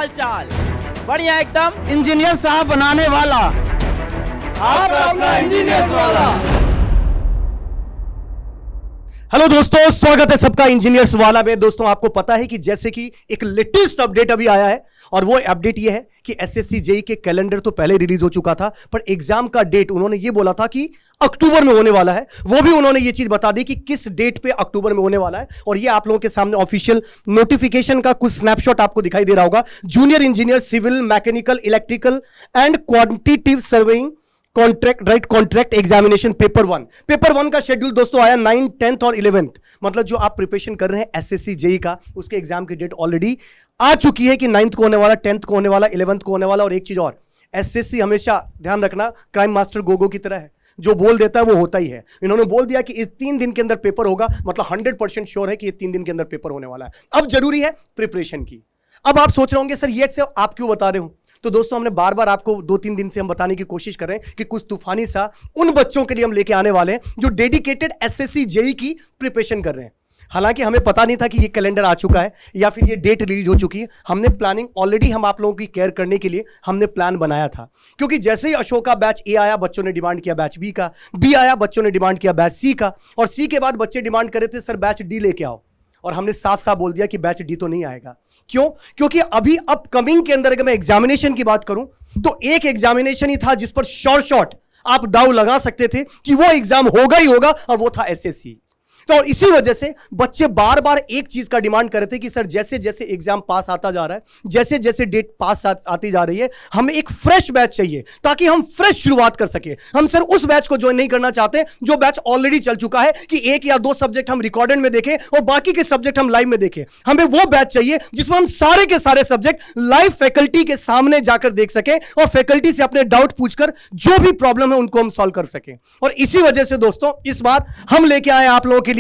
हाल चाल? बढ़िया एकदम। इंजीनियर साहब बनाने वाला आपका अपना इंजीनियर्स वाला। हेलो दोस्तों, स्वागत है सबका इंजीनियर्स वाला में। दोस्तों आपको पता है कि जैसे कि एक लेटेस्ट अपडेट अभी आया है और वो अपडेट ये है कि एसएससी जेई के कैलेंडर तो पहले रिलीज हो चुका था, पर एग्जाम का डेट उन्होंने ये बोला था कि अक्टूबर में होने वाला है। वो भी उन्होंने ये चीज बता दी कि किस डेट पे अक्टूबर में होने वाला है। और ये आप लोगों के सामने ऑफिशियल नोटिफिकेशन का कुछ स्नैपशॉट आपको दिखाई दे रहा होगा। Junior engineer civil, mechanical, electrical and quantitative surveying contract examination paper one का शेड्यूल दोस्तों आया 9, 10th और 11th। मतलब जो आप प्रिपरेशन कर रहे हैं एसएससी जेई का, उसके एग्जाम की डेट ऑलरेडी आ चुकी है कि 9th को होने वाला, 10th को होने वाला, 11th को होने वाला। और एक चीज और, एसएससी हमेशा ध्यान रखना क्राइम मास्टर गोगो की तरह है, जो बोल देता है वो होता ही है। इन्होंने बोल दिया कि इस 3 दिन के अंदर पेपर होगा, मतलब 100% श्योर है कि ये 3 दिन के अंदर पेपर होने वाला है। अब जरूरी है प्रिपरेशन की। अब आप सोच रहे होंगे सर ये सब आप क्यों बता रहे हो? तो दोस्तों हमने बार बार आपको 2-3 दिन से हम बताने की कोशिश कर रहे हैं कि कुछ तूफानी सा उन बच्चों के लिए हम लेके आने वाले हैं जो डेडिकेटेड एसएससी जेई की प्रिपरेशन कर रहे हैं। हालांकि हमें पता नहीं था कि ये कैलेंडर आ चुका है या फिर ये डेट रिलीज हो चुकी है। हमने प्लानिंग ऑलरेडी, हम आप लोगों की केयर करने के लिए हमने प्लान बनाया था। क्योंकि जैसे ही अशोका बैच ए आया, बच्चों ने डिमांड किया बैच बी का, बी आया, बच्चों ने डिमांड किया बैच सी का, और सी के बाद बच्चे डिमांड कर रहे थे सर बैच डी लेके आओ। और हमने साफ साफ बोल दिया कि बैच डी तो नहीं आएगा। क्यों? क्योंकि अभी अपकमिंग के अंदर अगर मैं एग्जामिनेशन की बात करूं तो एक एग्जामिनेशन ही था जिस पर शॉर्ट आप दाव लगा सकते थे कि वो एग्जाम होगा ही होगा, और वो था एसएससी। तो और इसी वजह से बच्चे बार बार एक चीज का डिमांड कर रहे थे कि सर जैसे जैसे एग्जाम पास आता जा रहा है, जैसे जैसे डेट पास आती जा रही है, हमें एक फ्रेश बैच चाहिए ताकि हम फ्रेश शुरुआत कर सके। हम सर उस बैच को ज्वाइन नहीं करना चाहते जो बैच ऑलरेडी चल चुका है कि 1 या 2 सब्जेक्ट हम रिकॉर्डेड में देखें और बाकी के सब्जेक्ट हम लाइव में देखें। हमें वो बैच चाहिए जिसमें हम सारे के सारे सब्जेक्ट लाइव फैकल्टी के सामने जाकर देख सके और फैकल्टी से अपने डाउट पूछकर जो भी प्रॉब्लम है उनको हम सॉल्व कर सके। और इसी वजह से दोस्तों इस बार हम लेके आए आप लोगों के लिए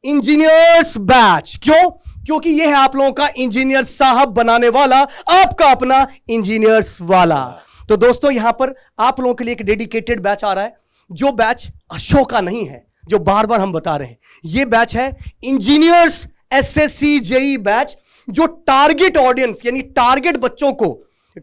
इंजीनियर्स बैच। क्यों? क्योंकि यह है आप लोगों का इंजीनियर साहब बनाने वाला, आपका अपना इंजीनियर्स वाला। तो दोस्तों यहां पर आप लोगों के लिए एक डेडिकेटेड बैच आ रहा है, जो बैच अशोका नहीं है, जो बार बार हम बता रहे हैं। यह बैच है इंजीनियर्स एसएससी जेई बैच, जो टारगेट ऑडियंस यानी टारगेट बच्चों को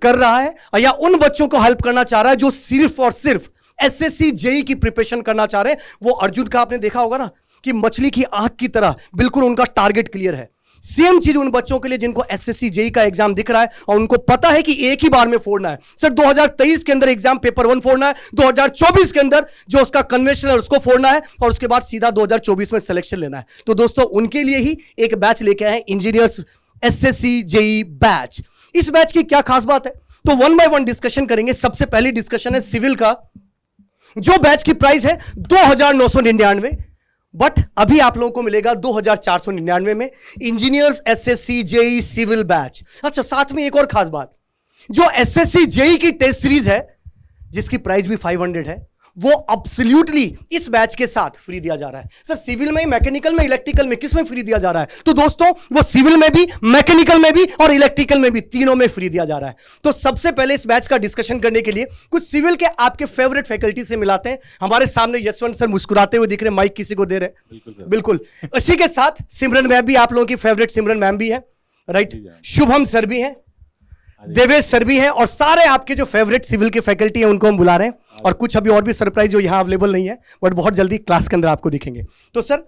कर रहा है या उन बच्चों को हेल्प करना चाह रहा है जो सिर्फ और सिर्फ एसएससी जेई की प्रिपरेशन करना चाह रहे हैं। वो अर्जुन का आपने देखा होगा ना कि मछली की आंख की तरह बिल्कुल उनका टारगेट क्लियर है। सेम चीज उन बच्चों के लिए जिनको एसएससी जेई का एग्जाम दिख रहा है और उनको पता है कि एक ही बार में फोड़ना है। सर 2023 के अंदर एग्जाम पेपर 1 फोड़ना है, 2024 के अंदर जो उसका कन्वेंशनल उसको फोड़ना है, और उसके बाद सीधा 2024 में सिलेक्शन लेना है। तो दोस्तों उनके लिए ही एक बैच लेके आए, इंजीनियर्स एसएससी जेई बैच। इस बैच की क्या खास बात है, तो 1 by 1 डिस्कशन करेंगे। सबसे पहली डिस्कशन है सिविल का, जो बैच की प्राइस है 2999, बट अभी आप लोगों को मिलेगा 2499 में engineers SSC JE civil batch. अच्छा, साथ में एक और खास बात, जो एसएससी जेई की टेस्ट सीरीज है जिसकी प्राइस भी 500 है, वो एब्सोल्युटली इस बैच के साथ फ्री दिया जा रहा है। सर सिविल में, मैकेनिकल में, इलेक्ट्रिकल में किस में फ्री दिया जा रहा है? तो दोस्तों वो सिविल में भी, मैकेनिकल में भी और इलेक्ट्रिकल में भी, तीनों में फ्री दिया जा रहा है। तो सबसे पहले इस बैच का डिस्कशन करने के लिए कुछ सिविल के आपके फेवरेट फैकल्टी से मिलाते हैं। हमारे सामने यशवंत सर मुस्कुराते हुए दिख रहे, माइक किसी को दे रहे। बिल्कुल। इसी के साथ सिमरन मैम भी, आप लोगों की फेवरेट सिमरन मैम भी है, राइट। शुभम सर भी है, देवेश सर भी हैं, और सारे आपके जो फेवरेट सिविल के फैकल्टी हैं उनको हम बुला रहे हैं। और कुछ अभी और भी सरप्राइज जो यहां अवेलेबल नहीं है, बट बहुत जल्दी क्लास के अंदर आपको दिखेंगे। तो सर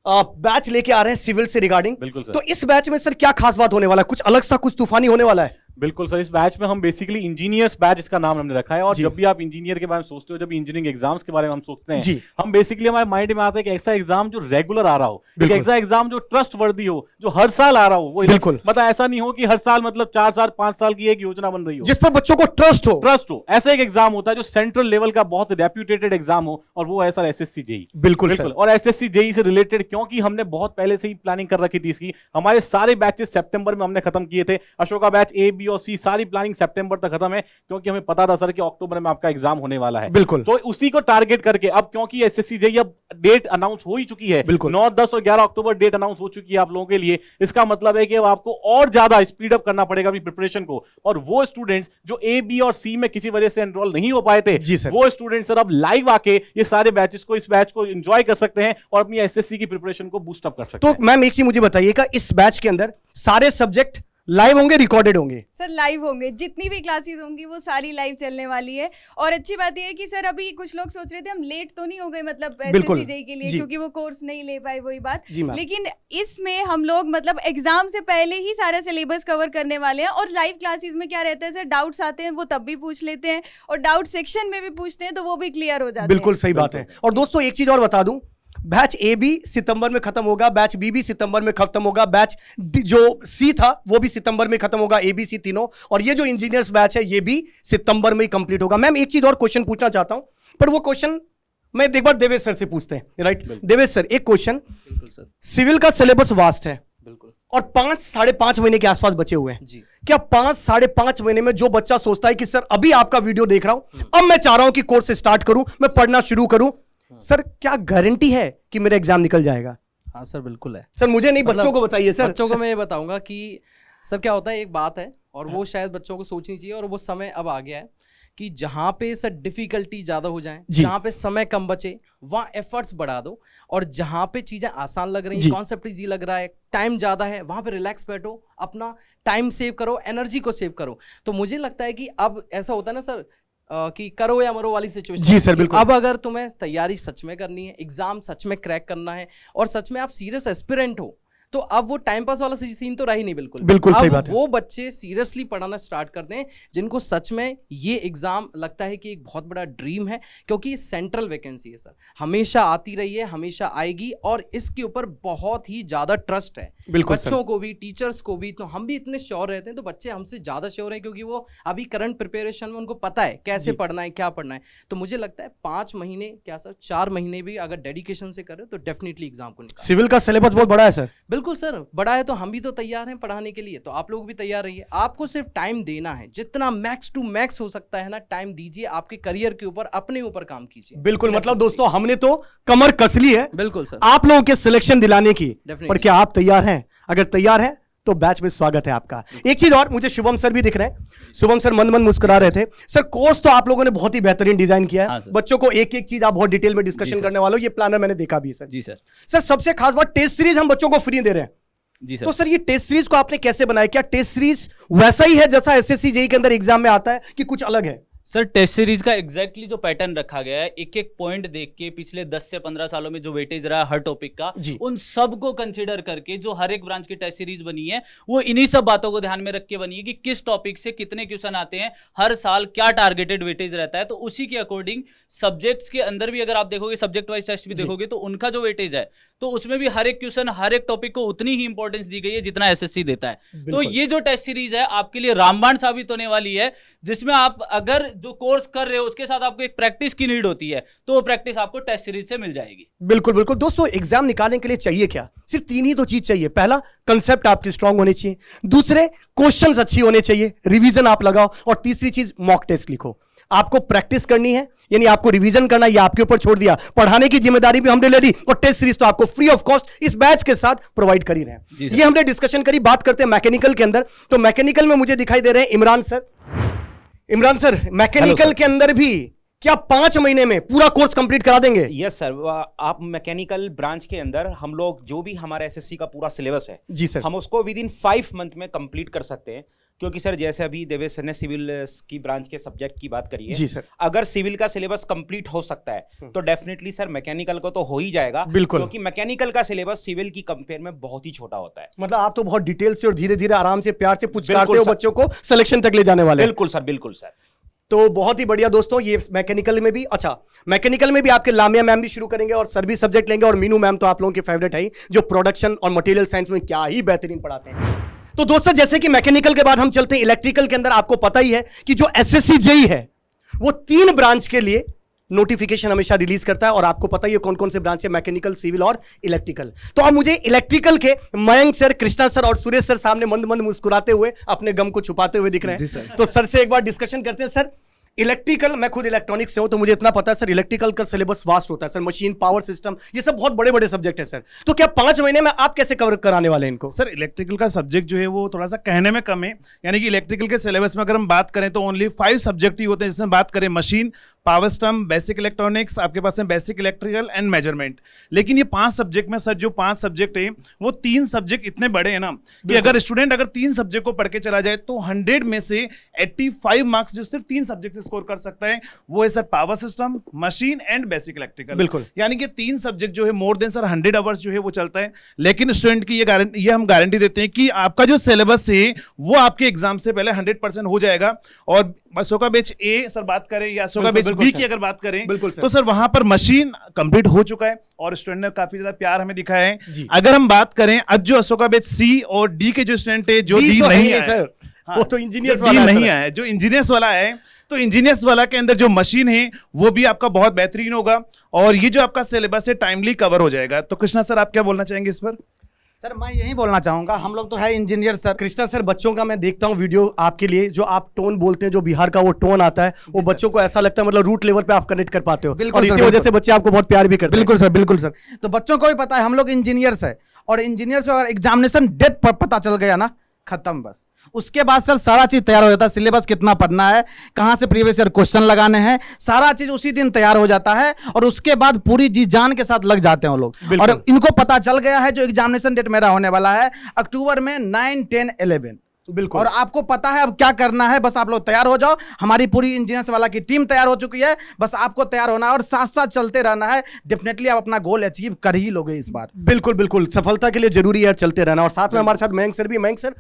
बैच लेके आ रहे हैं सिविल से रिगार्डिंग। तो इस बैच में सर क्या खास बात होने वाला है? कुछ अलग सा, कुछ तूफानी होने वाला है? बिल्कुल सर, इस बैच में हम बेसिकली इंजीनियर्स बैच इसका नाम हमने रखा है। और जब भी आप इंजीनियर के बारे में सोचते हो, जब इंजीनियरिंग एग्जाम्स के बारे में हम सोचते हैं, हम बेसिकली हमारे माइंड में आता है कि ऐसा एग्जाम जो रेगुलर आ रहा हो, एक ऐसा एग्जाम जो ट्रस्ट वर्दी हो, जो हर साल आ रहा हो। वो बिल्कुल, मतलब ऐसा नहीं हो कि हर साल मतलब 4 साल 5 साल की एक योजना बन रही हो, जिस पर बच्चों को ट्रस्ट हो। ऐसा एक एग्जाम होता है जो सेंट्रल लेवल का बहुत रेप्यूटेटेड एग्जाम हो, और वो है सर एसएससी जेई। बिल्कुल। और एसएससी जेई से रिलेटेड, क्योंकि हमने बहुत पहले से ही प्लानिंग कर रखी थी इसकी, हमारे सारे बैचेस सितंबर में हमने खत्म किए थे। अशोका बैच ए, बी और सी सारी प्लानिंग सितंबर तक खत्म है, क्योंकि हमें पता था सर कि अक्टूबर में आपका एग्जाम होने वाला है। बिल्कुल। तो उसी को टारगेट करके अब, क्योंकि एसएससी जेई अब डेट अनाउंस हो ही चुकी है, 9, 10 और 11 अक्टूबर डेट अनाउंस हो चुकी है आप लोगों के लिए। इसका मतलब है कि अब आपको और ज्यादा स्पीड अप करना पड़ेगा अपनी प्रिपरेशन को। और वो स्टूडेंट्स जो ए, बी और सी में किसी वजह से एनरोल नहीं हो पाए थे, वो स्टूडेंट्स सर अब लाइव आके ये सारे बैचेस को, इस बैच को एंजॉय कर सकते हैं और अपनी एसएससी की प्रिपरेशन को बूस्ट अप कर सकते हैं। तो मैम एक चीज मुझे बताइएगा, इस बैच के अंदर सारे सब्जेक्ट लाइव होंगे रिकॉर्डेड होंगे? सर लाइव होंगे, जितनी भी क्लासेस होंगी वो सारी लाइव चलने वाली है। और अच्छी बात यह है कि सर अभी कुछ लोग सोच रहे थे हम लेट तो नहीं हो गए मतलब बिल्कुल SSC के लिए, जी। क्योंकि वो कोर्स नहीं ले पाए, वही बात। जी मैम। लेकिन इसमें हम लोग मतलब एग्जाम से पहले ही सारा सिलेबस कवर करने वाले हैं। और लाइव क्लासेस में क्या रहता है सर, डाउट्स आते हैं वो तब भी पूछ लेते हैं, और डाउट सेक्शन में भी पूछते हैं तो वो भी क्लियर हो जाते हैं। बिल्कुल सही बात है। और दोस्तों एक चीज और बता दूं, बैच ए भी सितंबर में खत्म होगा, बैच बी भी सितंबर में खत्म होगा, बैच जो सी था वो भी सितंबर में खत्म होगा, ए बी सी तीनों। और ये जो इंजीनियर्स बैच है ये भी सितंबर में ही कंप्लीट होगा। मैम एक चीज और क्वेश्चन पूछना चाहता हूं, पर वो क्वेश्चन मैं एक बार देवेश सर से पूछते हैं। राइट देवेश सर, एक क्वेश्चन, बिल्कुल सर। सिविल का सिलेबस वास्ट है बिल्कुल। और 5-5.5 महीने के आसपास बचे हुए हैं जी। क्या 5-5.5 महीने में जो बच्चा सोचता है कि सर अभी आपका वीडियो देख रहा हूं, अब मैं चाह रहा हूं कि कोर्स स्टार्ट करूं, मैं पढ़ना शुरू करूं, सर क्या गारंटी है कि मेरा एग्जाम निकल जाएगा? हाँ सर बिल्कुल है सर मुझे नहीं, मतलब बच्चों को बताइए सर। बच्चों को मैं ये बताऊंगा कि सर क्या होता है, एक बात है और वो शायद बच्चों को सोचनी चाहिए, और वो समय अब आ गया है कि जहां पे सर डिफिकल्टी ज्यादा हो जाए, जहां पे समय कम बचे वहां एफर्ट्स बढ़ा दो, और जहां पे चीजें आसान लग रही हैं, कॉन्सेप्ट इजी लग रहा है, टाइम ज्यादा है, वहां पे रिलैक्स बैठो, अपना टाइम सेव करो, एनर्जी को सेव करो। तो मुझे लगता है कि अब ऐसा होता है ना सर कि करो या मरो वाली सिचुएशन। जी सर बिल्कुल। अब अगर तुम्हें तैयारी सच में करनी है, एग्जाम सच में क्रैक करना है, और सच में आप सीरियस एस्पिरेंट हो, तो अब वो टाइम पास वाला सीन तो रह ही नहीं। बिल्कुल बिल्कुल सही बात है। वो बच्चे सीरियसली पढ़ाना स्टार्ट कर दें जिनको सच में ये एग्जाम लगता है कि एक बहुत बड़ा ड्रीम है, क्योंकि सेंट्रल वैकेंसी है सर, हमेशा आती रही है, हमेशा आएगी, और इसके ऊपर बहुत ही ज्यादा ट्रस्ट है बच्चों को भी, टीचर्स को भी। तो हम भी इतने श्योर रहते हैं, तो बच्चे हमसे ज्यादा श्योर हैं, क्योंकि वो अभी करंट प्रिपरेशन में उनको पता है कैसे पढ़ना है, क्या पढ़ना है। तो मुझे लगता है 5 महीने क्या सर 4 महीने भी अगर डेडिकेशन से करें तो डेफिनेटली एग्जाम को निकाल। सिविल का सिलेबस बहुत बड़ा है सर। बिल्कुल सर, बड़ा है, तो हम भी तो तैयार हैं पढ़ाने के लिए, तो आप लोग भी तैयार रहिए। आपको सिर्फ टाइम देना है, जितना मैक्स टू मैक्स हो सकता है ना, टाइम दीजिए, आपके करियर के ऊपर, अपने ऊपर काम कीजिए। बिल्कुल, मतलब दोस्तों हमने तो कमर कस ली है बिल्कुल सर, आप लोगों के सिलेक्शन दिलाने की, पर क्या आप तैयार हैं? अगर तैयार हैं तो बैच में स्वागत है आपका। एक चीज और, मुझे शुभम सर भी दिख रहे हैं। शुभम सर मन मुस्कुरा रहे थे। सर कोर्स तो आप लोगों ने बहुत ही बेहतरीन डिजाइन किया है। हाँ, बच्चों को एक एक चीज आप बहुत डिटेल में डिस्कशन करने वाले हो, ये प्लानर मैंने देखा भी है सर। जी सर। सर सबसे खास बात, टेस्ट सीरीज हम बच्चों को फ्री दे रहे हैं। जी सर। तो सर ये टेस्ट सीरीज को आपने कैसे बनाया? क्या टेस्ट सीरीज वैसा ही है जैसा एसएससी जेईई के अंदर एग्जाम में आता है कि कुछ अलग है? सर टेस्ट सीरीज का एग्जैक्टली जो पैटर्न रखा गया है, एक एक पॉइंट देख के पिछले 10 से 15 सालों में जो वेटेज रहा है हर टॉपिक का, उन सब को कंसीडर करके जो हर एक ब्रांच की टेस्ट सीरीज बनी है, वो इन्हीं सब बातों को ध्यान में रख के बनी है कि किस टॉपिक से कितने क्वेश्चन आते हैं, हर साल क्या टारगेटेड वेटेज रहता है। तो उसी के अकॉर्डिंग सब्जेक्ट्स के अंदर भी अगर आप देखोगे, सब्जेक्ट वाइज टेस्ट भी देखोगे, तो उनका जो वेटेज है, तो उसमें भी हर एक क्वेश्चन, हर एक टॉपिक को उतनी ही इंपॉर्टेंस दी गई है जितना एसएससी देता है। तो ये जो टेस्ट सीरीज है आपके लिए रामबाण साबित होने वाली है, जिसमें आप अगर जो कोर्स कर रहे हो उसके साथ आपको एक प्रैक्टिस की नीड होती है, तो वो प्रैक्टिस आपको टेस्ट सीरीज से मिल जाएगी। बिल्कुल बिल्कुल। दोस्तों एग्जाम निकालने के लिए चाहिए क्या? सिर्फ 3 ही तो चीज चाहिए। पहला, कंसेप्ट आपके स्ट्रांग होने चाहिए। दूसरे, क्वेश्चंस अच्छी होने चाहिए, रिवीजन आप लगाओ। और तीसरी चीज, मॉक टेस्ट लिखो। आपको प्रैक्टिस करनी है, यानी आपको रिवीजन करना, ये आपके ऊपर छोड़ दिया। पढ़ाने की जिम्मेदारी भी हमने ले ली, और टेस्ट सीरीज तो आपको फ्री ऑफ कॉस्ट इस बैच के साथ प्रोवाइड कर ही रहे हैं। ये हमने डिस्कशन करी। बात करते हैं मैकेनिकल के अंदर। तो मैकेनिकल में मुझे दिखाई दे रहे हैं Imran sir. Imran sir, mechanical के अंदर भी क्या 5 महीने में पूरा कोर्स कंप्लीट करा देंगे? Yes sir. आप मैकेनिकल ब्रांच के अंदर हम लोग जो भी हमारा एसएससी का पूरा सिलेबस है, जी सर, हम उसको विद इन 5 मंथ में कंप्लीट कर सकते हैं। क्योंकि सर जैसे अभी देवेश सर ने सिविल की ब्रांच के सब्जेक्ट की बात करी है, जी सर, अगर सिविल का सिलेबस कंप्लीट हो सकता है तो डेफिनेटली सर मैकेनिकल को तो हो ही जाएगा। बिल्कुल, क्योंकि मैकेनिकल का सिलेबस सिविल की कंपेयर में बहुत ही छोटा होता है। मतलब आप तो बहुत डिटेल से और धीरे धीरे आराम से प्यार से पुचकारते हो बच्चों को, सिलेक्शन तक ले जाने वाले। बिल्कुल सर, बिल्कुल सर। तो बहुत ही बढ़िया दोस्तों, ये मैकेनिकल में भी, अच्छा मैकेनिकल में भी आपके लामिया मैम भी शुरू करेंगे और सर भी सब्जेक्ट लेंगे, और मीनू मैम तो आप लोगों के फेवरेट है ही, जो प्रोडक्शन और मटेरियल साइंस में क्या ही बेहतरीन पढ़ाते हैं। तो दोस्तों जैसे कि मैकेनिकल के बाद हम चलते हैं इलेक्ट्रिकल के अंदर। आपको पता ही है कि जो एसएससी जेईई है वो 3 ब्रांच के लिए नोटिफिकेशन हमेशा रिलीज करता है, और आपको पता ही है कौन कौन से ब्रांच है, मैकेनिकल, सिविल और इलेक्ट्रिकल। तो अब मुझे इलेक्ट्रिकल के मयंक सर, कृष्णा सर और सुरेश सर सामने मंद मंद मुस्कुराते हुए अपने गम को छुपाते हुए दिख रहे हैं। तो सर से एक बार डिस्कशन करते हैं। सर इलेक्ट्रिकल, मैं खुद इलेक्ट्रॉनिक्स से हूं तो मुझे इतना पता है सर, इलेक्ट्रिकल का सिलेबस वास्ट होता है सर, मशीन, पावर सिस्टम, ये सब बहुत बड़े बड़े सब्जेक्ट है सर। तो क्या 5 महीने में आप कैसे कवर कराने वाले हैं इनको? सर इलेक्ट्रिकल का सब्जेक्ट जो है वो थोड़ा सा कहने में कम है, यानी कि इलेक्ट्रिकल के सिलेबस में अगर हम बात करें तो ओनली 5 सब्जेक्ट ही होते हैं, जिसमें बात करें machine, power system, basic electronics, आपके पास है बेसिक इलेक्ट्रिकल एंड मेजरमेंट। लेकिन ये 5 सब्जेक्ट में सर जो 5 सब्जेक्ट है वो 3 सब्जेक्ट इतने बड़े हैं ना कि अगर स्टूडेंट अगर 3 सब्जेक्ट को पढ़ के चला जाए तो 100 में से 85 मार्क्स जो सिर्फ 3 सब्जेक्ट से स्कोर कर सकता है वो है sir power system, machine and basic electrical. बिल्कुल, यानी कि 3 सब्जेक्ट जो है मोर देन सर 100 आवर्स जो है वो चलता है। लेकिन स्टूडेंट की ये हम गारंटी देते हैं कि आपका जो सिलेबस है वो आपके एग्जाम से पहले 100% हो जाएगा। और अशोका बैच ए सर बात करें या अशोका बैच बी की अगर बात करें तो सर वहां पर मशीन कंप्लीट हो चुका है और स्टूडेंट ने काफी ज्यादा प्यार हमें दिखाया है। अगर हम बात करें अब जो अशोका बैच सी और डी के जो स्टूडेंट है, जो डी नहीं है सर, वो तो इंजीनियर्स वाला नहीं है, जो इंजीनियर्स वाला है, तो इंजीनियर्स वाला के अंदर जो मशीन है वो भी आपका बहुत बेहतरीन होगा और ये जो आपका सिलेबस है टाइमली कवर हो जाएगा। तो कृष्णा सर आप क्या बोलना चाहेंगे इस पर? सर मैं यही बोलना चाहूंगा, हम लोग तो है इंजीनियर सर। कृष्णा सर, बच्चों का मैं देखता हूँ वीडियो आपके लिए, जो आप टोन बोलते हैं, जो बिहार का वो टोन आता है, वो बच्चों को ऐसा लगता है मतलब रूट लेवल पे आप कनेक्ट कर पाते हो, और इसी वजह से बच्चे आपको बहुत प्यार भी करते हैं। बिल्कुल सर, बिल्कुल सर। तो बच्चों को भी पता है हम लोग इंजीनियर्स है, और इंजीनियर्स को अगर एग्जामिनेशन डेट पर पता चल गया ना, खत्म बस। उसके बाद सर सारा चीज तैयार हो जाता है, सिलेबस कितना पढ़ना है, कहां से प्रीवियस ईयर क्वेश्चन लगाने हैं, सारा चीज उसी दिन तैयार हो जाता है और उसके बाद पूरी जी जान के साथ लग जाते हैं वो लोग। और इनको पता चल गया है जो एग्जामिनेशन डेट मेरा होने वाला है अक्टूबर में 9, 10, 11। बिल्कुल, और आपको पता है अब क्या करना है, बस आप लोग तैयार हो जाओ। हमारी पूरी इंजीनियर्स वाला की टीम तैयार हो चुकी है, बस आपको तैयार होना है और साथ साथ चलते रहना है। डेफिनेटली आप अपना गोल अचीव कर ही लोगे इस बार। बिल्कुल बिल्कुल, सफलता के लिए जरूरी है चलते रहना। और साथ में हमारे साथ मयंक सर भी। मयंक सर,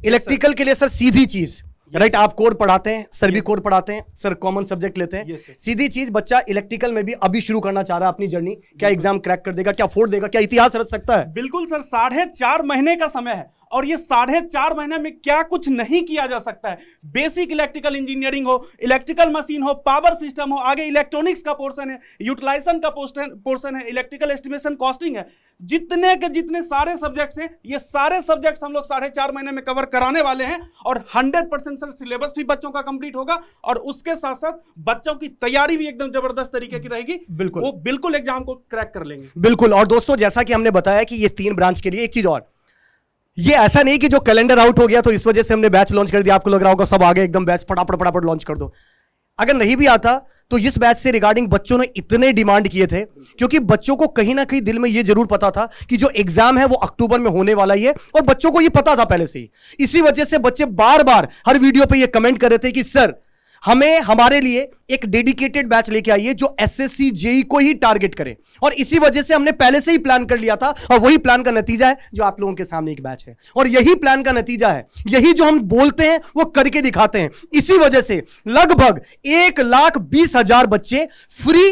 इलेक्ट्रिकल के लिए सर सीधी चीज, राइट, आप कोड पढ़ाते हैं, सर भी कोड पढ़ाते हैं, सर कॉमन सब्जेक्ट लेते हैं, सीधी चीज, बच्चा इलेक्ट्रिकल में भी अभी शुरू करना चाह रहा है अपनी जर्नी, क्या एग्जाम क्रैक कर देगा, क्या फोड़ देगा, क्या इतिहास रच सकता है? बिल्कुल सर, 4.5 महीने का समय है और ये 4.5 महीने में क्या कुछ नहीं किया जा सकता है। बेसिक इलेक्ट्रिकल इंजीनियरिंग हो, इलेक्ट्रिकल मशीन हो, पावर सिस्टम हो, आगे इलेक्ट्रॉनिक्स का पोर्शन है, यूटिलाइजेशन का पोर्शन है, इलेक्ट्रिकल एस्टिमेशन कॉस्टिंग है, जितने के जितने सारे सब्जेक्ट्स हैं, ये सारे सब्जेक्ट्स हम लोग 4.5 महीने में कवर कराने वाले हैं। और 100% सर सिलेबस भी बच्चों का कंप्लीट होगा और उसके साथ साथ बच्चों की तैयारी भी एकदम जबरदस्त तरीके की रहेगी। बिल्कुल, वो बिल्कुल एग्जाम को क्रैक कर लेंगे। बिल्कुल। और दोस्तों, जैसा कि हमने बताया कि ये 3 ब्रांच के लिए, एक चीज और, ये ऐसा नहीं कि जो कैलेंडर आउट हो गया तो इस वजह से हमने बैच लॉन्च कर दिया, आपको लग रहा होगा सब आगे एकदम बैच फटाफट फटाफट लॉन्च कर दो। अगर नहीं भी आता तो इस बैच से रिगार्डिंग बच्चों ने इतने डिमांड किए थे, क्योंकि बच्चों को कहीं ना कहीं दिल में ये जरूर पता था कि जो एग्जाम है वो अक्टूबर में होने वाला ही है, और बच्चों को ये पता था पहले से ही। इसी वजह से बच्चे बार बार हर वीडियो पे ये कमेंट कर रहे थे कि सर हमें हमारे लिए एक डेडिकेटेड बैच लेके आइए जो एसएससी जेई को ही टारगेट करे। और इसी वजह से हमने पहले से ही प्लान कर लिया था, और वही प्लान का नतीजा है जो आप लोगों के सामने एक बैच है, और यही प्लान का नतीजा है, यही जो हम बोलते हैं वो करके दिखाते हैं। इसी वजह से लगभग 1,20,000 बच्चे फ्री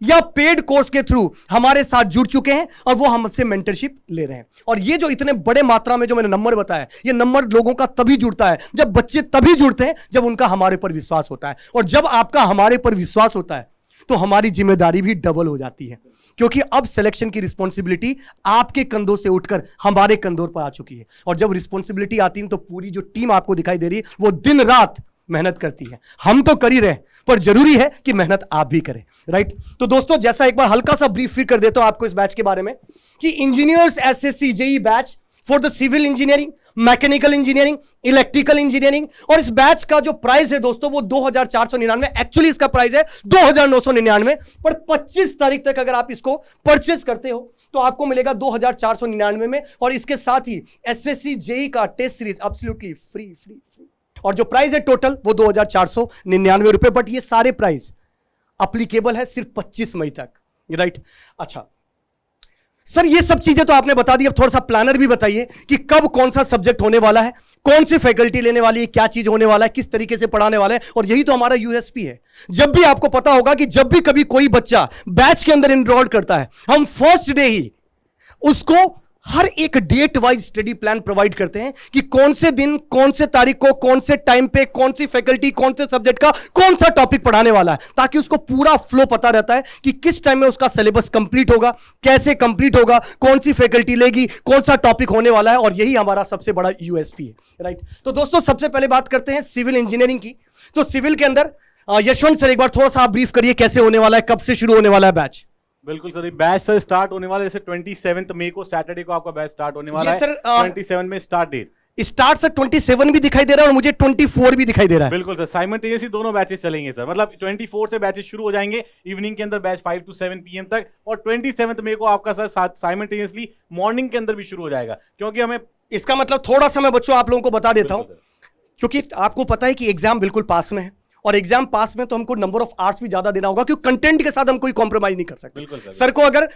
या पेड कोर्स के थ्रू हमारे साथ जुड़ चुके हैं और वो हमसे मेंटरशिप ले रहे हैं। और ये जो इतने बड़े मात्रा में जो मैंने नंबर बताया, ये नंबर लोगों का तभी जुड़ता है जब बच्चे तभी जुड़ते हैं जब उनका हमारे पर विश्वास होता है। और जब आपका हमारे पर विश्वास होता है तो हमारी जिम्मेदारी भी डबल हो जाती है, क्योंकि अब सिलेक्शन की रिस्पॉन्सिबिलिटी आपके कंधों से उठकर हमारे कंधों पर आ चुकी है। और जब रिस्पॉन्सिबिलिटी आती है तो पूरी जो टीम आपको दिखाई दे रही है वो दिन रात मेहनत करती है। हम तो कर ही रहे, पर जरूरी है कि मेहनत आप भी करें, राइट। तो दोस्तों, जैसा एक बार हल्का सा ब्रीफ फिर कर देता हूं आपको इस बैच के बारे में कि engineers SSC JE batch for the civil engineering, mechanical engineering, electrical engineering. और इस बैच का जो प्राइस है दोस्तों वो 2,499, एक्चुअली इसका प्राइस है 2,999, पर 25 तारीख तक अगर आप इसको परचेस करते हो तो आपको मिलेगा 2,499 में। और इसके साथ ही एसएससी जेई का टेस्ट सीरीज एब्सोल्युटली फ्री। और जो प्राइस है टोटल वो 2,499 रुपए, बट ये सारे प्राइस अप्लीकेबल है सिर्फ 25 मई तक, राइट। अच्छा सर, ये सब चीजें तो आपने बता दी, अब थोड़ा सा प्लानर भी बताइए कि कब कौन सा सब्जेक्ट होने वाला है, कौन सी फैकल्टी लेने वाली है, क्या चीज होने वाला है, किस तरीके से पढ़ाने वाला है। और यही तो हमारा यूएसपी है। जब भी आपको पता होगा कि जब भी कभी कोई बच्चा बैच के अंदर एनरोल करता है, हम फर्स्ट डे ही उसको हर एक date wise study plan provide करते हैं कि कौन से दिन, कौन से तारीख को, कौन से टाइम पे, कौन सी फैकल्टी, कौन से सब्जेक्ट का कौन सा टॉपिक पढ़ाने वाला है, ताकि उसको पूरा फ्लो पता रहता है कि किस टाइम में उसका सिलेबस कंप्लीट होगा, कैसे कंप्लीट होगा, कौन सी फैकल्टी लेगी, कौन सा टॉपिक होने वाला है। और यही हमारा सबसे बड़ा यूएसपी है, राइट। तो दोस्तों, सबसे पहले बात करते हैं सिविल इंजीनियरिंग की। तो सिविल के अंदर यशवंत सर, एक बार थोड़ा सा आप ब्रीफ करिए कैसे होने वाला है, कब से शुरू होने वाला है बैच? बिल्कुल सर, बैच सर स्टार्ट होने वाला है जैसे 27 मई को, सैटरडे को आपका बैच स्टार्ट होने वाला है सर, 27 में स्टार्ट डेट। स्टार्ट सर 27 भी दिखाई दे रहा है और मुझे 24 भी दिखाई दे रहा है। बिल्कुल सर, साइमल्टेनियसली दोनों बैचेस चलेंगे सर, मतलब 24 से बैचेस शुरू हो जाएंगे इवनिंग के अंदर, बैच 5 to 7 PM तक, और 27 मई को आपका सर साइमल्टेनियसली मॉर्निंग के अंदर भी शुरू हो जाएगा, क्योंकि हमें इसका मतलब थोड़ा सा मैं बच्चों आप लोगों को बता देता हूं, क्योंकि आपको पता है कि एग्जाम बिल्कुल पास में है, और एग्जाम पास में तो हमको नंबर ऑफ आवर्स भी ज्यादा देना होगा, क्योंकि कंटेंट के साथ हम कोई कॉम्प्रोमाइज नहीं कर सकते। सर को अगर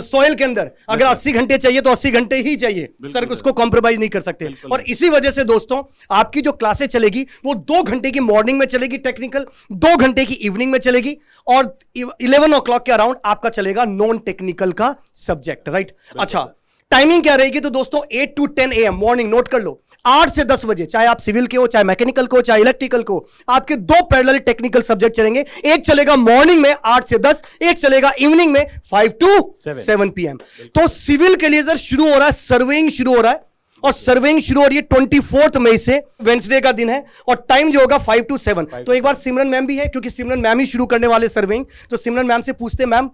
सोयल के अंदर अगर 80 घंटे चाहिए तो 80 घंटे ही चाहिए, सर उसको कॉम्प्रोमाइज नहीं कर सकते। और इसी वजह से दोस्तों आपकी जो क्लासेस चलेगी वो 2 घंटे की मॉर्निंग में चलेगी टेक्निकल, 2 घंटे की इवनिंग में चलेगी, और 11 o'clock के अराउंड आपका चलेगा नॉन टेक्निकल का सब्जेक्ट, राइट। अच्छा, टाइमिंग क्या रहेगी? तो दोस्तों 8 to 10 AM मॉर्निंग, नोट कर लो, 8 से 10 बजे, चाहे आप सिविल के हो, चाहे मैकेनिकल को, चाहे इलेक्ट्रिकल को, आपके 2 पैरेलल टेक्निकल सब्जेक्ट चलेंगे। एक चलेगा मॉर्निंग में 8 से 10, एक चलेगा इवनिंग में 5 to 7 PM। तो सिविल के लिए सर शुरू हो रहा है, सर्वेइंग शुरू हो रहा है, और सर्वेइंग शुरू हो रही है 24 मई से, वेंसडे का दिन है, और टाइम जो होगा 5 to 7। तो एक बार सिमरन मैम भी है, क्योंकि सिमरन मैम ही शुरू करने वाले सर्वेइंग, तो सिमरन मैम से पूछते, मैम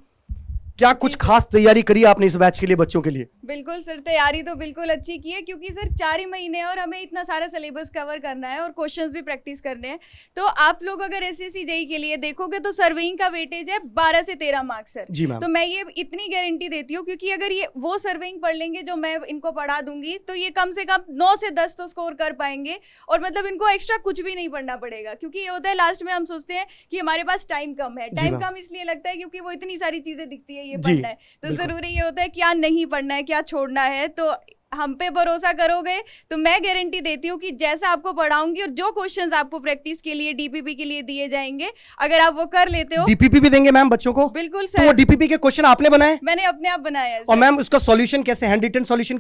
क्या कुछ खास तैयारी करी आपने इस बैच के लिए, बच्चों के लिए? बिल्कुल सर, तैयारी तो बिल्कुल अच्छी की है, क्योंकि सर 4 ही महीने हैं और हमें इतना सारा सिलेबस कवर करना है और क्वेश्चंस भी प्रैक्टिस करने हैं। तो आप लोग अगर एसएससी जेईई के लिए देखोगे तो सर्विंग का वेटेज है 12 से 13 मार्क्स सर। जी मैम। तो मैं ये इतनी गारंटी देती हूँ, क्योंकि अगर ये वो सर्विंग पढ़ लेंगे जो मैं इनको पढ़ा दूंगी, तो ये कम से कम 9 से 10 तो स्कोर कर पाएंगे, और मतलब इनको एक्स्ट्रा कुछ भी नहीं पढ़ना पड़ेगा। क्योंकि ये होता है लास्ट में हम सोचते हैं कि हमारे पास टाइम कम है, टाइम कम इसलिए लगता है क्योंकि वो इतनी सारी चीजें दिखती है, ये पढ़ना है, तो जरूरी ये होता है क्या नहीं पढ़ना है, क्या छोड़ना है। तो हम पे भरोसा करोगे तो मैं गारंटी देती हूँ कि जैसा आपको पढ़ाऊंगी और जो क्वेश्चंस आपको प्रैक्टिस के लिए डीपीपी के लिए दिए जाएंगे, अगर आप वो कर लेते हो। डीपीपी भी देंगे मैम बच्चों को? बिल्कुल तो सर। वो डीपीपी के क्वेश्चन आपने बनाए? मैंने अपने आप बनाया है। और मैम उसका सॉल्यूशन कैसे, हैंड रिटन सॉल्यूशन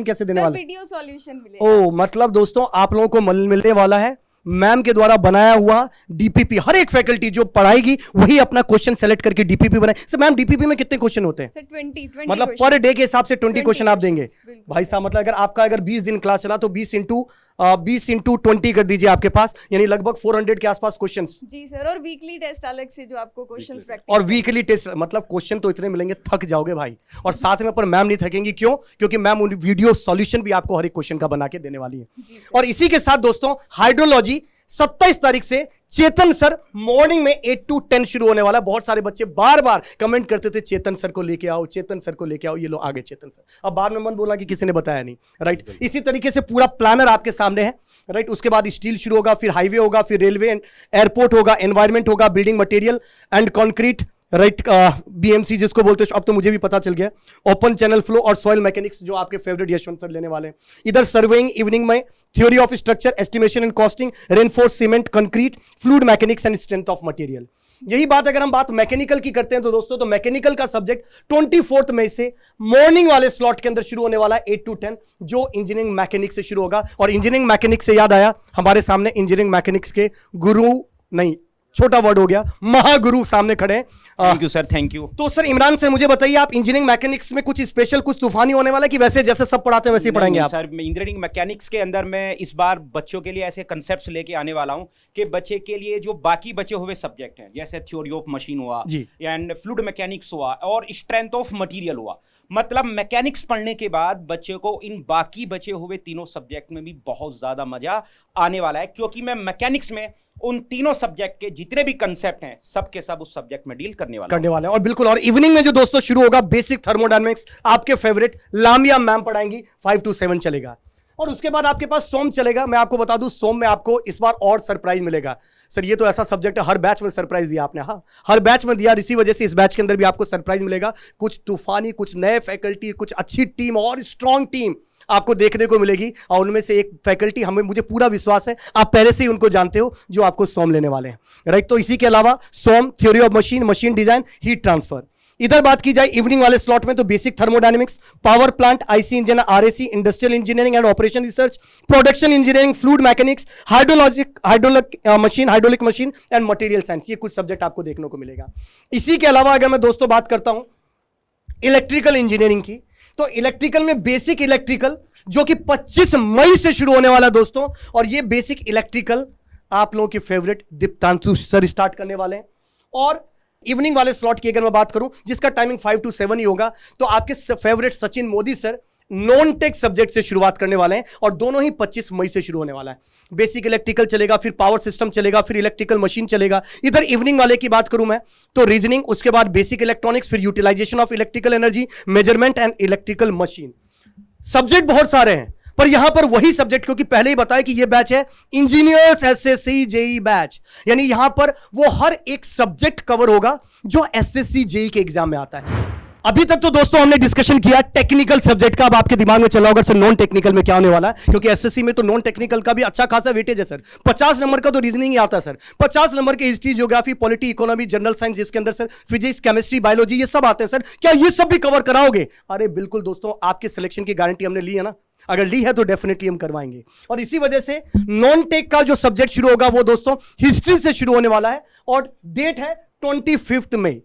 कैसे देने वाले? वीडियो सॉल्यूशन मिलेगा। ओ मतलब दोस्तों आप लोगों को मिलने वाला है मैम के द्वारा बनाया हुआ डीपीपी। हर एक फैकल्टी जो पढ़ाएगी वही अपना क्वेश्चन सेलेक्ट करके डीपीपी बनाए। सर मैम डीपीपी में कितने क्वेश्चन होते हैं? सर 20 मतलब पर डे के हिसाब से 20 क्वेश्चन आप देंगे? भाई साहब मतलब अगर 20 दिन क्लास चला तो 20 इंटू 20 कर दीजिए आपके पास, यानी लगभग 400 के आसपास क्वेश्चंस। जी सर, और वीकली टेस्ट अलग से जो आपको क्वेश्चंस प्रैक्टिस। और वीकली टेस्ट मतलब क्वेश्चन तो इतने मिलेंगे थक जाओगे भाई। और साथ में पर मैम नहीं थकेंगी, क्यों? क्योंकि मैम उन वीडियो सॉल्यूशन भी आपको हर एक क्वेश्चन का बना के देने वाली है। और इसी के साथ दोस्तों हाइड्रोलॉजी 27 तारीख से चेतन सर मॉर्निंग में 8 to 10 शुरू होने वाला है। बहुत सारे बच्चे बार बार कमेंट करते थे चेतन सर को लेके आओ, चेतन सर को लेके आओ, ये लो आगे चेतन सर। अब बाद में मन बोला कि किसी ने बताया नहीं, राइट। इसी तरीके से पूरा प्लानर आपके सामने है, राइट। उसके बाद स्टील शुरू होगा, फिर हाईवे होगा, फिर रेलवे एंड एयरपोर्ट होगा, एनवायरमेंट होगा, building material and concrete, right, BMC जिसको बोलते हैं, अब तो मुझे भी पता चल गया, ओपन चैनल फ्लो और सॉइल मैकेनिक्स जो आपके फेवरेट यशवंत सर लेने वाले हैं। इधर सर्वेइंग इवनिंग में, theory of structure, estimation and costing, reinforce cement, concrete, fluid mechanics and strength of material. यही बात अगर हम बात मैकेनिकल की करते हैं तो दोस्तों तो मैकेनिकल का सब्जेक्ट 24 मई से मॉर्निंग वाले स्लॉट के अंदर शुरू होने वाला है 8 to 10, जो इंजीनियरिंग मैकेनिक्स से शुरू होगा। और इंजीनियरिंग मैकेनिक्स से याद आया, हमारे सामने इंजीनियरिंग मैकेनिक्स के गुरु नहीं, छोटा वर्ड हो गया, महागुरु सामने खड़े हैं। Thank you sir, thank you. तो सर इमरान से मुझे बताइए, आप इंजीनियरिंग मैकेनिक्स में कुछ स्पेशल, कुछ तूफानी होने वाला है कि वैसे जैसे सब पढ़ाते हैं वैसे ही पढ़ाएंगे आप? सर इंजीनियरिंग मैकेनिक्स के अंदर मैं इस बार बच्चों के लिए ऐसे कंसेप्ट्स लेके आने वाला हूं कि बच्चे के लिए जो बाकी बचे हुए सब्जेक्ट हैं, जैसे थ्योरी ऑफ मशीन हुआ एंड फ्लूइड मैकेनिक्स हुआ और स्ट्रेंथ ऑफ मटेरियल हुआ, मतलब मैकेनिक्स पढ़ने के बाद बच्चे को इन बाकी बचे हुए तीनों सब्जेक्ट में भी बहुत ज्यादा मजा आने वाला है, क्योंकि मैं मैकेनिक्स में उन तीनों सब्जेक्ट के जितने भी कंसेप्ट हैं सब के सब उस सब्जेक्ट में डील करने वाले हैं। और बिल्कुल, और इवनिंग में जो दोस्तों शुरू होगा बेसिक थर्मोडायनेमिक्स, आपके फेवरेट लामिया मैम पढ़ाएंगी, 5 to 7 चलेगा। और उसके बाद आपके पास सोम चलेगा। मैं आपको बता दूं सोम में आपको इस बार और सरप्राइज मिलेगा। सर ये तो ऐसा सब्जेक्ट है, हर बैच में सरप्राइज दिया आपने। हाँ, हर बैच में दिया, इसी वजह से इस बैच के अंदर भी आपको सरप्राइज मिलेगा। कुछ तूफानी, कुछ नए फैकल्टी, कुछ अच्छी टीम और स्ट्रॉन्ग टीम आपको देखने को मिलेगी। और उनमें से एक फैकल्टी मुझे पूरा विश्वास है आप पहले से ही उनको जानते हो, जो आपको सोम लेने वाले हैं, राइट। तो इसी के अलावा some, theory of machine, machine design, heat transfer. इधर बात की जाए इवनिंग वाले स्लॉट में तो basic thermodynamics, power plant, IC engine, RAC, industrial engineering and operation research, production engineering, fluid mechanics, hydraulic machine and material science, ये कुछ subject आपको देखने को मिलेगा। इसी के अलावा अगर मैं दोस्तों बात करता हूं इलेक्ट्रिकल इंजीनियरिंग की, तो इलेक्ट्रिकल में बेसिक इलेक्ट्रिकल जो कि 25 मई से शुरू होने वाला है दोस्तों। और ये बेसिक इलेक्ट्रिकल आप लोगों के फेवरेट दीप्तांशु सर स्टार्ट करने वाले हैं। और इवनिंग वाले स्लॉट की अगर मैं बात करूं जिसका टाइमिंग 5 to 7 ही होगा, तो आपके favourite Sachin Modi sir non tech subject से शुरुआत करने वाले हैं और दोनों ही 25 मई से शुरू होने वाला है। बेसिक इलेक्ट्रिकल चलेगा, फिर पावर सिस्टम चलेगा, फिर इलेक्ट्रिकल मशीन चलेगा। इधर इवनिंग वाले की बात करूं मैं तो रीजनिंग, उसके बाद बेसिक इलेक्ट्रॉनिक्स, फिर utilisation of electrical energy, measurement and electrical machine. Subject बहुत सारे हैं पर यहां पर वही सब्जेक्ट, क्योंकि पहले ही बताया कि यह बैच है इंजीनियर्स एसएससी जेई बैच, यानी यहां पर वो हर एक सब्जेक्ट कवर होगा जो एसएससी जेई के एग्जाम में आता है। अभी तक तो दोस्तों हमने डिस्कशन किया टेक्निकल सब्जेक्ट का। अब आपके दिमाग में चला होगा सर नॉन टेक्निकल में क्या होने वाला है, क्योंकि एसएससी में तो नॉन टेक्निकल का भी अच्छा खासा वेटेज है सर। 50 नंबर का तो रीजनिंग ही आता है सर, 50 नंबर के history, geography, polity, economy, general science, जिसके अंदर सर फिजिक्स, केमिस्ट्री, बायोलॉजी ये सब आते हैं सर। क्या ये सब भी कवर कराओगे? अरे बिल्कुल दोस्तों, आपके सिलेक्शन की गारंटी हमने ली है ना, अगर ली है तो डेफिनेटली हम करवाएंगे। और इसी वजह से नॉन टेक का जो सब्जेक्ट शुरू होगा वो दोस्तों हिस्ट्री से शुरू होने वाला है और डेट है 25 मई,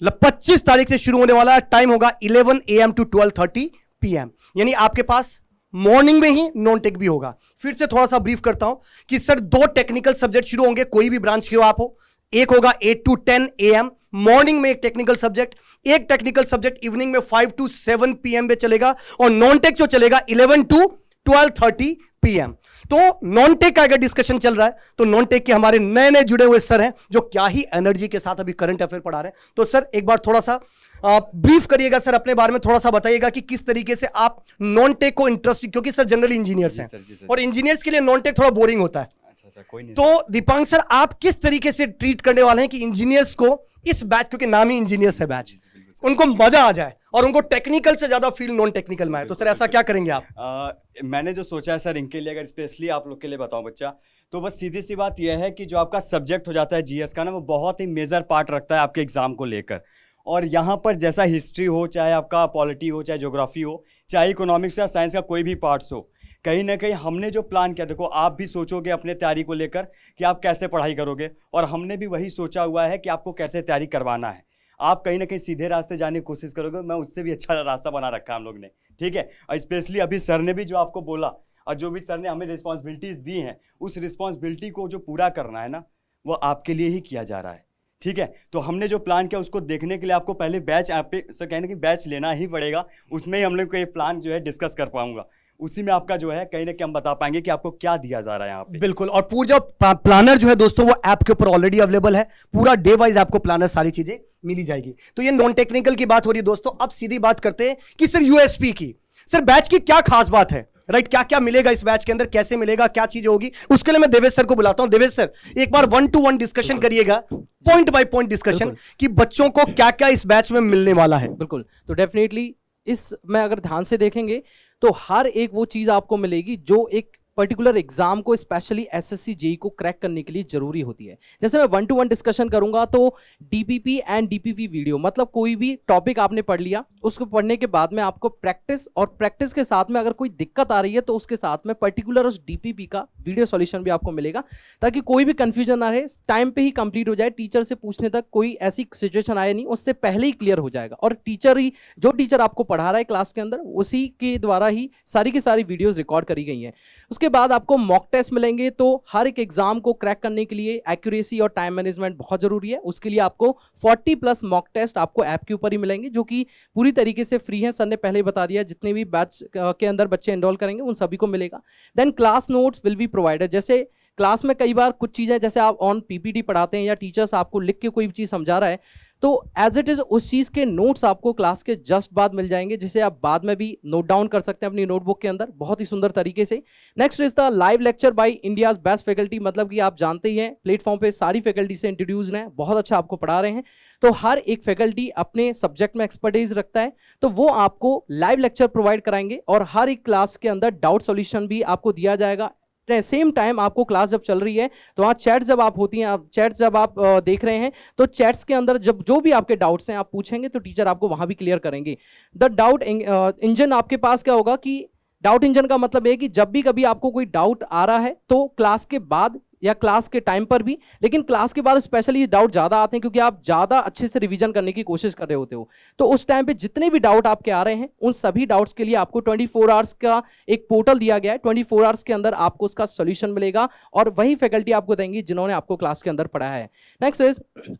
25 तारीख से शुरू होने वाला है। टाइम होगा 11 AM to 12:30 PM, यानी आपके पास मॉर्निंग में ही नॉन टेक भी होगा। फिर से थोड़ा सा ब्रीफ करता हूं कि सर 2 टेक्निकल सब्जेक्ट शुरू होंगे, कोई भी ब्रांच के हो आप हो। एक होगा 8 to 10 AM मॉर्निंग में एक टेक्निकल सब्जेक्ट, एक टेक्निकल सब्जेक्ट इवनिंग में 5 to 7 PM पे चलेगा, और नॉन टेक जो चलेगा 11 to 12:30 PM। तो नॉन टेक का अगर डिस्कशन चल रहा है तो नॉन टेक के हमारे नए नए जुड़े हुए सर हैं जो क्या ही एनर्जी के साथ अभी करंट अफेयर पढ़ा रहे हैं। तो सर एक बार थोड़ा सा ब्रीफ करिएगा सर, अपने बारे में थोड़ा सा बताइएगा कि किस तरीके से आप नॉन टेक को इंटरेस्ट, क्योंकि सर जनरल इंजीनियर्स हैं और इंजीनियर्स के लिए नॉन टेक थोड़ा बोरिंग होता है। कोई नहीं। तो दीपांक सर आप किस तरीके से ट्रीट करने वाले हैं कि इंजीनियर्स को इस बैच, क्योंकि नाम ही इंजीनियर्स है बैच, उनको मजा आ जाए और उनको टेक्निकल से ज्यादा फील नॉन टेक्निकल में आए, तो सर ऐसा क्या करेंगे आप? मैंने जो सोचा है सर इनके लिए, अगर स्पेशली आप लोग के लिए बताऊं बच्चा, तो बस सीधी सी बात यह है कि जो आपका सब्जेक्ट हो जाता है जीएस का ना, वो बहुत ही मेजर पार्ट रखता है आपके एग्जाम को लेकर। और यहाँ पर जैसा हिस्ट्री हो, चाहे आपका पॉलिटी हो, चाहे ज्योग्राफी हो, चाहे इकोनॉमिक्स या साइंस का कोई भी पार्ट्स हो, कहीं ना कहीं हमने जो प्लान किया, देखो आप भी सोचोगे अपने तैयारी को लेकर कि आप कैसे पढ़ाई करोगे, और हमने भी वही सोचा हुआ है कि आपको कैसे तैयारी करवाना है। आप कहीं ना कहीं सीधे रास्ते जाने की कोशिश करोगे, मैं उससे भी अच्छा रास्ता बना रखा है हम लोग ने, ठीक है। और स्पेशली अभी सर ने भी जो आपको बोला और जो भी सर ने हमें रिस्पॉन्सिबिलिटीज़ दी हैं, उस रिस्पॉन्सिबिलिटी को जो पूरा करना है ना, वो आपके लिए ही किया जा रहा है, ठीक है। तो हमने जो प्लान किया उसको देखने के लिए आपको पहले बैच, आप सर कहने की बैच लेना ही पड़ेगा, उसमें ही हम लोग को ये प्लान जो है डिस्कस कर पाऊंगा, उसी में आपका जो है कहीं ना कहीं हम बता पाएंगे कि आपको क्या दिया जा रहा है यहाँ पे। बिल्कुल, और पूरा प्लानर जो है दोस्तों वो ऐप के ऊपर ऑलरेडी अवेलेबल है, पूरा डे वाइज आपको प्लानर सारी चीजें मिली जाएगी। तो ये नॉन टेक्निकल की बात हो रही है दोस्तों। अब सीधी बात करते हैं कि सर यूएसपी की, सर बैच की क्या खास बात है, राइट? क्या क्या मिलेगा इस बैच के अंदर, कैसे मिलेगा, क्या चीजें होगी, उसके लिए मैं देवेश सर को बुलाता हूं। देवेश सर एक बार 1-to-1 डिस्कशन करिएगा, पॉइंट बाय पॉइंट डिस्कशन, कि बच्चों को क्या क्या इस बैच में मिलने वाला है। बिल्कुल, तो डेफिनेटली इस में अगर ध्यान से देखेंगे तो हर एक वो चीज़ आपको मिलेगी जो एक पर्टिकुलर एग्जाम को स्पेशली एसएससी जेई को क्रैक करने के लिए जरूरी होती है। जैसे मैं 1-to-1 डिस्कशन करूंगा तो डीपीपी एंड डीपीपी वीडियो, मतलब कोई भी टॉपिक आपने पढ़ लिया, उसको पढ़ने के बाद में आपको प्रैक्टिस, और प्रैक्टिस के साथ में अगर कोई दिक्कत आ रही है तो उसके साथ में पर्टिकुलर उस डीपीपी का वीडियो सॉल्यूशन भी आपको मिलेगा, ताकि कोई भी कंफ्यूजन ना रहे, टाइम पे ही कंप्लीट हो जाए, टीचर से पूछने तक कोई ऐसी सिचुएशन आए नहीं, उससे पहले ही क्लियर हो जाएगा। और टीचर ही, जो टीचर आपको पढ़ा रहा है क्लास के अंदर, उसी के द्वारा ही सारी की सारी वीडियोस रिकॉर्ड करी गई हैं। उसके बाद आपको मॉक टेस्ट मिलेंगे, तो हर एक एग्जाम को क्रैक करने के लिए एक्यूरेसी और टाइम मैनेजमेंट बहुत जरूरी है। उसके लिए आपको 40+ मॉक टेस्ट आपको ऐप के ऊपर ही मिलेंगे, जो कि पूरी तरीके से फ्री है। सर ने पहले ही बता दिया, जितने भी बैच के अंदर बच्चे एनरोल करेंगे उन सभी को मिलेगा। Then class notes will be provided. जैसे क्लास में कई बार कुछ चीज़ें, जैसे आप ऑन पीपीटी पढ़ाते हैं या टीचर्स आपको लिख के कोई भी चीज़ समझा रहा है, तो एज इट इज़ उस चीज़ के नोट्स आपको क्लास के जस्ट बाद मिल जाएंगे, जिसे आप बाद में भी नोट डाउन कर सकते हैं अपनी नोटबुक के अंदर बहुत ही सुंदर तरीके से। Next is the live lecture by India's best faculty, मतलब कि आप जानते ही हैं प्लेटफॉर्म पे सारी फैकल्टी से इंट्रोड्यूस्ड हैं, बहुत अच्छा आपको पढ़ा रहे हैं। तो हर एक फैकल्टी अपने सब्जेक्ट में एक्सपर्टीज रखता है, तो वो आपको लाइव लेक्चर प्रोवाइड कराएंगे, और हर एक क्लास के अंदर डाउट सॉल्यूशन भी आपको दिया जाएगा। सेम टाइम आपको क्लास जब चल रही है तो वहाँ चैट जब आप होती हैं, चैट जब आप देख रहे हैं, तो चैट्स के अंदर जब जो भी आपके डाउट्स हैं आप पूछेंगे तो टीचर आपको वहाँ भी क्लियर करेंगे। द डाउट इंजन आपके पास क्या होगा कि डाउट इंजन का मतलब है कि जब भी कभी आपको कोई डाउट आ रहा है तो क्लास के बाद या क्लास के टाइम पर भी, लेकिन क्लास के बाद स्पेशली डाउट ज़्यादा आते हैं क्योंकि आप ज़्यादा अच्छे से रिवीजन करने की कोशिश कर रहे होते हो। तो उस टाइम पे जितने भी डाउट आपके आ रहे हैं उन सभी डाउट्स के लिए आपको 24 आवर्स का एक पोर्टल दिया गया है। 24 आवर्स के अंदर आपको उसका सोल्यूशन मिलेगा और वही फैकल्टी आपको देंगी जिन्होंने आपको क्लास के अंदर पढ़ाया है। Next is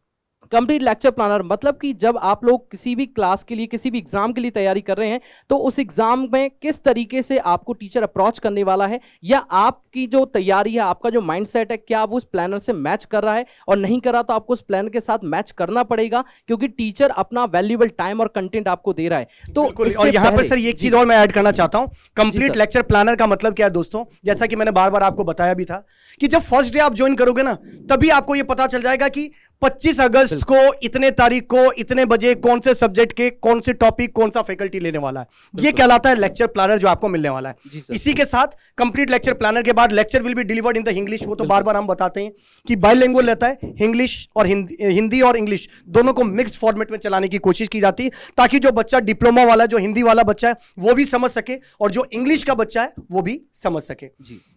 complete lecture planner, मतलब कि जब आप लोग किसी भी क्लास के लिए, किसी भी एग्जाम के लिए तैयारी कर रहे हैं तो उस एग्जाम में किस तरीके से आपको टीचर अप्रोच करने वाला है, या आपकी जो तैयारी है, आपका जो माइंडसेट है, क्या वो उस प्लानर से मैच कर रहा है, और नहीं कर रहा तो आपको उस प्लानर के साथ मैच करना पड़ेगा क्योंकि टीचर अपना वैल्यूएबल टाइम और कंटेंट आपको दे रहा है। तो और यहाँ पर सर एक चीज और मैं ऐड करना चाहता हूँ, कंप्लीट लेक्चर प्लानर का मतलब क्या है दोस्तों, जैसा कि मैंने बार बार आपको बताया भी था कि जब फर्स्ट डे आप ज्वाइन करोगे ना तभी आपको ये पता चल जाएगा कि 25 अगस्त को इतने तारीख को इतने बजे कौन से सब्जेक्ट के कौन से टॉपिक कौन सा फैकल्टी लेने वाला है, ये कहलाता है लेक्चर प्लानर जो आपको मिलने वाला है। इसी के साथ कंप्लीट लेक्चर प्लानर के बाद lecture will be delivered in the English. वो तो बार बार हम बताते हैं कि बाइलिंगुअल रहता है, इंग्लिश और हिंदी और इंग्लिश दोनों को मिक्स्ड फॉर्मेट में चलाने की कोशिश की जाती है ताकि जो बच्चा डिप्लोमा वाला, जो हिंदी वाला बच्चा है वो भी समझ सके और जो इंग्लिश का बच्चा है वो भी समझ सके।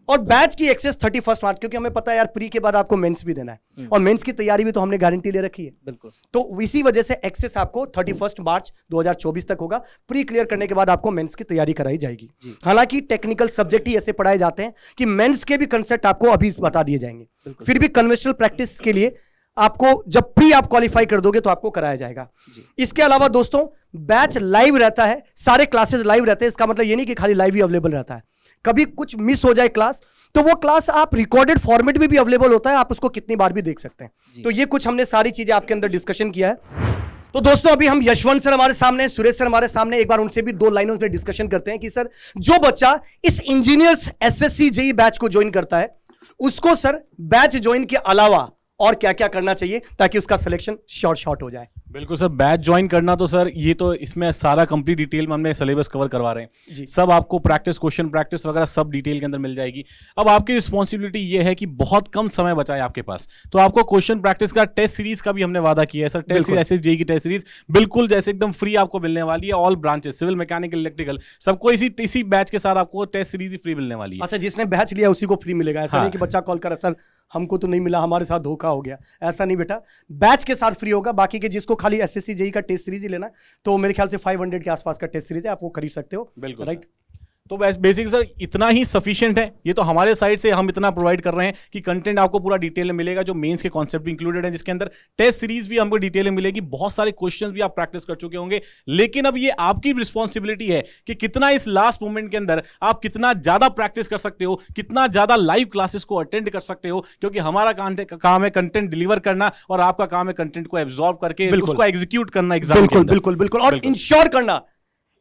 और बैच की एक्सेस 31 मार्च, क्योंकि हमें पता है यार प्री के बाद आपको मेंस भी देना है और मेंस की तैयारी भी तो हमने गारंटी ले रखी है, बिल्कुल। तो इसी वजह से एक्सेस आपको 31 मार्च 2024 तक होगा। प्री क्लियर करने के बाद आपको मेंस की तैयारी कराई जाएगी। हालांकि टेक्निकल सब्जेक्ट ही ऐसे पढ़ाए जाते हैं कि मेंस के भी कंसेप्ट आपको अभी बता दिए जाएंगे, फिर भी कन्वेंशनल प्रैक्टिस के लिए आपको जब प्री आप क्वालिफाई कर दोगे तो आपको कराया जाएगा। इसके अलावा दोस्तों बैच लाइव रहता है, सारे क्लासेस लाइव रहते हैं। इसका मतलब ये नहीं कि खाली लाइव ही अवेलेबल रहता है, कभी कुछ मिस हो जाए क्लास तो वो क्लास आप रिकॉर्डेड फॉर्मेट में भी अवेलेबल होता है, आप उसको कितनी बार भी देख सकते हैं। तो ये कुछ हमने सारी चीजें आपके अंदर डिस्कशन किया है। तो दोस्तों अभी हम यशवंत सर हमारे सामने, सुरेश सर हमारे सामने, एक बार उनसे भी 2 लाइनों में डिस्कशन करते हैं कि सर जो बच्चा इस इंजीनियर्स एसएससी जेईई बैच को ज्वाइन करता है उसको सर बैच ज्वाइन के अलावा और क्या क्या करना चाहिए ताकि उसका सिलेक्शन शॉर्ट हो जाए। बिल्कुल सर, बैच ज्वाइन करना तो सर ये तो इसमें सारा कंप्लीट डिटेल में हमने सिलेबस कवर करवा रहे हैं, सब आपको प्रैक्टिस, क्वेश्चन प्रैक्टिस वगैरह सब डिटेल के अंदर मिल जाएगी। अब आपकी रिस्पॉन्सिबिलिटी ये है कि बहुत कम समय बचा है आपके पास, तो आपको क्वेश्चन प्रैक्टिस का टेस्ट सीरीज का भी हमने वादा किया है सर। टेस्ट सीरीज एसएसजेईई की टेस्ट सीरीज बिल्कुल जैसे एकदम फ्री आपको मिलने वाली है। All branches, civil, mechanical, electrical, सबको इसी बैच के साथ आपको टेस्ट सीरीज ही फ्री मिलने वाली है। अच्छा, जिसने बैच लिया उसी को फ्री मिलेगा, ऐसा नहीं कि बच्चा कॉल करा सर हमको तो नहीं मिला, हमारे साथ धोखा हो गया, ऐसा नहीं बेटा, बैच के साथ फ्री होगा। बाकी के जिसको खाली एसएससी जेईई का टेस्ट सीरीज ही लेना है तो मेरे ख्याल से 500 के आसपास का टेस्ट सीरीज है, आप वो खरीद सकते हो। बिल्कुल राइट। तो बेसिक सर इतना ही सफिशिएंट है, ये तो हमारे साइड से हम इतना प्रोवाइड कर रहे हैं कि कंटेंट आपको पूरा डिटेल में मिलेगा, जो मेंस के कॉन्सेप्ट भी इंक्लूडेड है, जिसके अंदर टेस्ट सीरीज भी हमको डिटेल में मिलेगी, बहुत सारे क्वेश्चंस भी आप प्रैक्टिस कर चुके होंगे। लेकिन अब ये आपकी रिस्पॉन्सिबिलिटी है कि कितना इस लास्ट मोमेंट के अंदर आप कितना ज्यादा प्रैक्टिस कर सकते हो, कितना ज्यादा लाइव क्लासेस को अटेंड कर सकते हो, क्योंकि हमारा काम है कंटेंट डिलीवर करना और आपका काम है कंटेंट को एब्जॉर्ब करके उसको एग्जीक्यूट करना एग्जाम। बिल्कुल बिल्कुल, और इंश्योर करना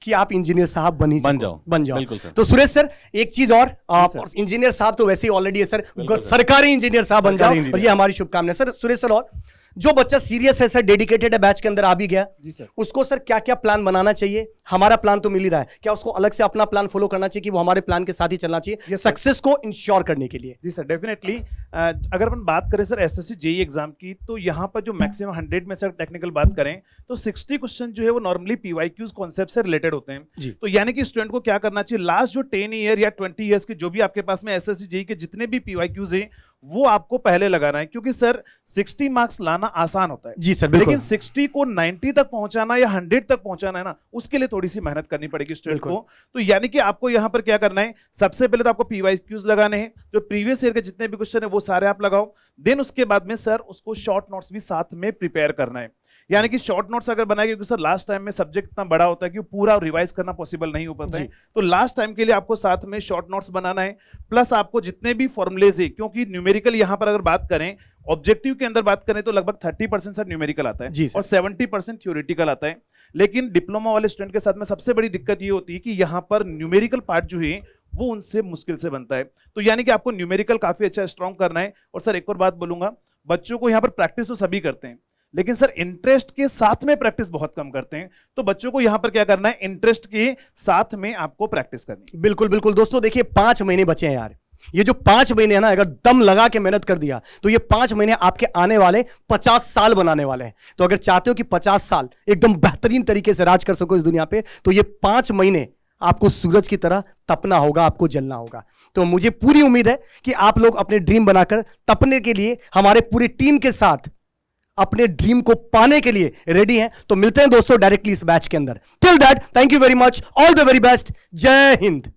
कि आप इंजीनियर साहब बन जाओ। बिल्कुल सर। तो सुरेश सर एक चीज और, आप इंजीनियर साहब तो वैसे ही ऑलरेडी है सर, सरकारी इंजीनियर साहब बन जाओ और ये हमारी शुभकामनाएं सर। सुरेश सर, और जो बच्चा सीरियस है सर, डेडिकेटेड है, बैच के अंदर आ भी गया जी सर, उसको सर क्या क्या प्लान बनाना चाहिए? हमारा प्लान तो मिल ही रहा है, क्या उसको अलग से अपना प्लान फॉलो करना चाहिए कि वो हमारे प्लान के साथ ही चलना चाहिए सक्सेस को इंश्योर करने के लिए? जी सर, डेफिनेटली। अगर अपन बात करें सर एसएससी जेईई एग्जाम की, तो यहाँ पर जो मैक्सिमम 100 में सर टेक्निकल बात करें तो 60 क्वेश्चन जो है वो नॉर्मली पीवाईक्यूज कॉन्सेप्ट से रिलेटेड होते हैं। तो यानी कि स्टूडेंट को क्या करना चाहिए, लास्ट जो 10 ईयर या 20 ईयर्स के जो भी आपके पास में एसएससी जेईई के जितने भी पीवाईक्यूज हैं वो आपको पहले लगाना है, क्योंकि सर 60 मार्क्स लाना आसान होता है जी सर, बिल्कुल। लेकिन 60 को 90 तक पहुंचाना या 100 तक पहुंचाना है ना, उसके लिए थोड़ी सी मेहनत करनी पड़ेगी स्टूडेंट को। तो यानी कि आपको यहां पर क्या करना है, सबसे पहले तो आपको पीवाईक्यूज लगाने हैं, जो प्रीवियस ईयर के जितने भी क्वेश्चन है वो सारे आप लगाओ। देन उसके बाद में सर उसको शॉर्ट नोट्स भी साथ में प्रिपेयर करना है। यानी कि शॉर्ट नोट्स अगर बनाए, क्योंकि सर लास्ट टाइम में सब्जेक्ट इतना बड़ा होता है कि पूरा रिवाइज करना पॉसिबल नहीं हो पाता है, तो लास्ट टाइम के लिए आपको साथ में शॉर्ट नोट्स बनाना है। प्लस आपको जितने भी फॉर्मुलेज है, क्योंकि न्यूमेरिकल यहां पर अगर बात करें, ऑब्जेक्टिव के अंदर बात करें तो लगभग 30% सर न्यूमेरिकल आता है और 70% थ्योरेटिकल आता है। लेकिन डिप्लोमा वाले स्टूडेंट के साथ में सबसे बड़ी दिक्कत ये होती है कि यहाँ पर न्यूमेरिकल पार्ट जो है वो उनसे मुश्किल से बनता है। तो यानी कि आपको न्यूमेरिकल काफी अच्छा स्ट्रॉन्ग करना है। और सर एक और बात बोलूंगा, बच्चों को यहाँ पर प्रैक्टिस तो सभी करते हैं, लेकिन सर इंटरेस्ट के साथ में प्रैक्टिस बहुत कम करते हैं। तो बच्चों को यहां पर क्या करना है, इंटरेस्ट के साथ में आपको प्रैक्टिस करनी है। बिल्कुल बिल्कुल दोस्तों, देखिए 5 महीने बचे हैं यार, ये जो 5 महीने है ना, अगर दम लगा के मेहनत कर दिया तो ये 5 महीने आपके आने वाले 50 साल बनाने वाले हैं। तो अगर चाहते हो कि 50 साल एकदम बेहतरीन तरीके से राज कर सको इस दुनिया पे, तो ये 5 महीने आपको सूरज की तरह तपना होगा, आपको जलना होगा। तो मुझे पूरी उम्मीद है कि आप लोग अपने ड्रीम बनाकर तपने के लिए हमारे पूरी टीम के साथ अपने ड्रीम को पाने के लिए रेडी हैं। तो मिलते हैं दोस्तों डायरेक्टली इस बैच के अंदर। Till that, thank you very much, all the very best, जय हिंद।